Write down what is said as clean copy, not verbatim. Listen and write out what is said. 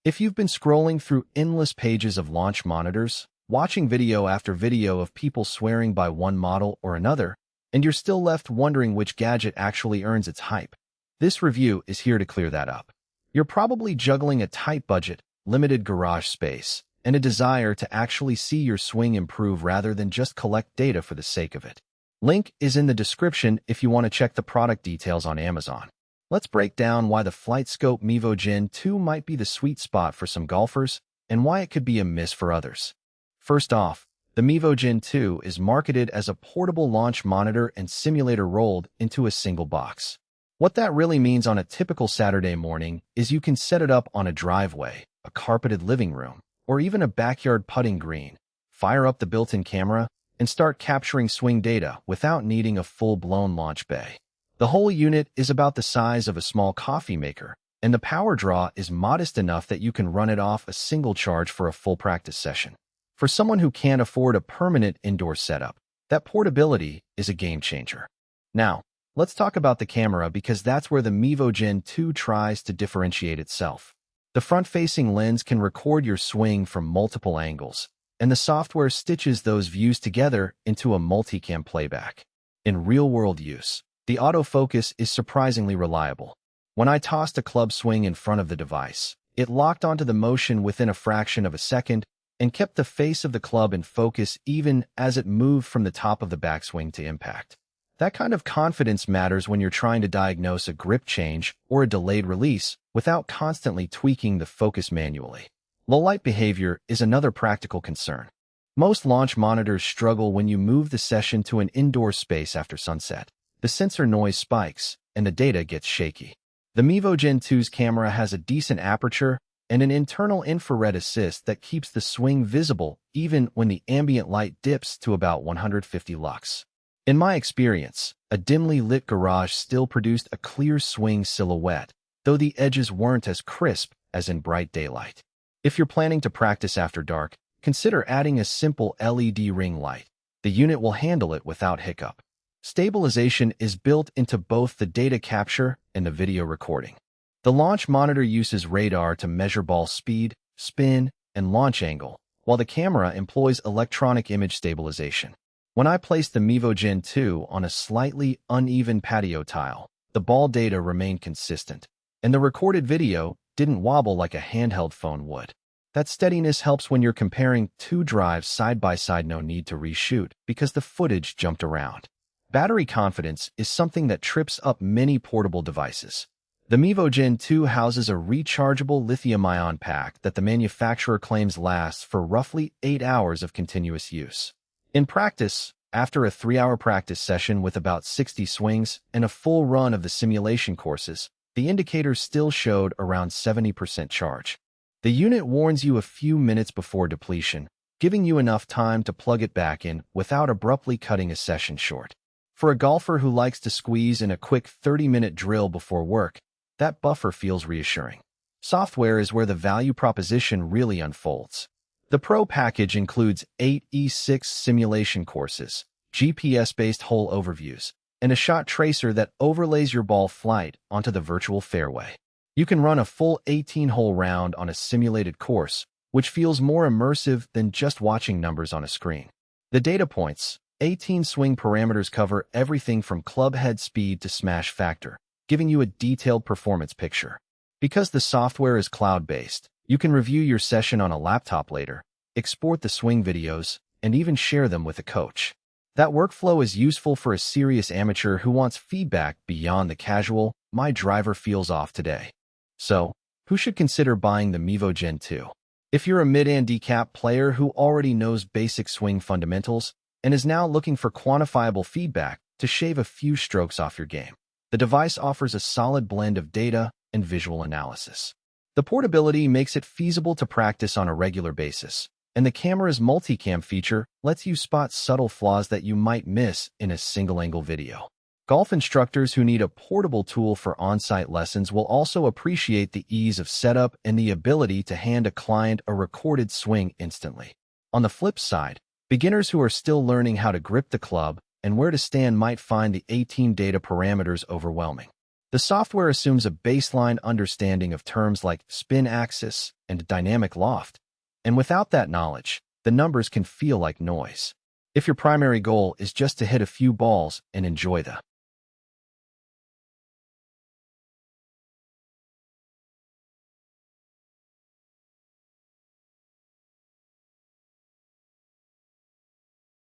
If you've been scrolling through endless pages of launch monitors, watching video after video of people swearing by one model or another, and you're still left wondering which gadget actually earns its hype, this review is here to clear that up. You're probably juggling a tight budget, limited garage space, and a desire to actually see your swing improve rather than just collect data for the sake of it. Link is in the description if you want to check the product details on Amazon. Let's break down why the FlightScope Mevo Gen2 might be the sweet spot for some golfers and why it could be a miss for others. First off, the Mevo Gen2 is marketed as a portable launch monitor and simulator rolled into a single box. What that really means on a typical Saturday morning is you can set it up on a driveway, a carpeted living room, or even a backyard putting green, fire up the built-in camera, and start capturing swing data without needing a full-blown launch bay. The whole unit is about the size of a small coffee maker, and the power draw is modest enough that you can run it off a single charge for a full practice session. For someone who can't afford a permanent indoor setup, that portability is a game changer. Now, let's talk about the camera because that's where the Mevo Gen2 tries to differentiate itself. The front-facing lens can record your swing from multiple angles, and the software stitches those views together into a multicam playback. In real-world use, the autofocus is surprisingly reliable. When I tossed a club swing in front of the device, it locked onto the motion within a fraction of a second and kept the face of the club in focus even as it moved from the top of the backswing to impact. That kind of confidence matters when you're trying to diagnose a grip change or a delayed release without constantly tweaking the focus manually. Low light behavior is another practical concern. Most launch monitors struggle when you move the session to an indoor space after sunset. The sensor noise spikes, and the data gets shaky. The Mevo Gen2's camera has a decent aperture and an internal infrared assist that keeps the swing visible even when the ambient light dips to about 150 lux. In my experience, a dimly lit garage still produced a clear swing silhouette, though the edges weren't as crisp as in bright daylight. If you're planning to practice after dark, consider adding a simple LED ring light. The unit will handle it without hiccup. Stabilization is built into both the data capture and the video recording. The launch monitor uses radar to measure ball speed, spin, and launch angle, while the camera employs electronic image stabilization. When I placed the Mevo Gen2 on a slightly uneven patio tile, the ball data remained consistent, and the recorded video didn't wobble like a handheld phone would. That steadiness helps when you're comparing two drives side by side. No need to reshoot because the footage jumped around. Battery confidence is something that trips up many portable devices. The Mevo Gen2 houses a rechargeable lithium-ion pack that the manufacturer claims lasts for roughly 8 hours of continuous use. In practice, after a 3-hour practice session with about 60 swings and a full run of the simulation courses, the indicator still showed around 70% charge. The unit warns you a few minutes before depletion, giving you enough time to plug it back in without abruptly cutting a session short. For a golfer who likes to squeeze in a quick 30-minute drill before work, that buffer feels reassuring. Software is where the value proposition really unfolds. The Pro package includes 8 E6 simulation courses, GPS-based hole overviews, and a shot tracer that overlays your ball flight onto the virtual fairway. You can run a full 18-hole round on a simulated course, which feels more immersive than just watching numbers on a screen. The data points, 18 swing parameters, cover everything from club head speed to smash factor, giving you a detailed performance picture. Because the software is cloud-based, you can review your session on a laptop later, export the swing videos, and even share them with a coach. That workflow is useful for a serious amateur who wants feedback beyond the casual, "my driver feels off today." So, who should consider buying the Mevo Gen2? If you're a mid-handicap player who already knows basic swing fundamentals and is now looking for quantifiable feedback to shave a few strokes off your game, the device offers a solid blend of data and visual analysis. The portability makes it feasible to practice on a regular basis, and the camera's multicam feature lets you spot subtle flaws that you might miss in a single-angle video. Golf instructors who need a portable tool for on-site lessons will also appreciate the ease of setup and the ability to hand a client a recorded swing instantly. On the flip side, beginners who are still learning how to grip the club and where to stand might find the 18 data parameters overwhelming. The software assumes a baseline understanding of terms like spin axis and dynamic loft, and without that knowledge, the numbers can feel like noise. If your primary goal is just to hit a few balls and enjoy the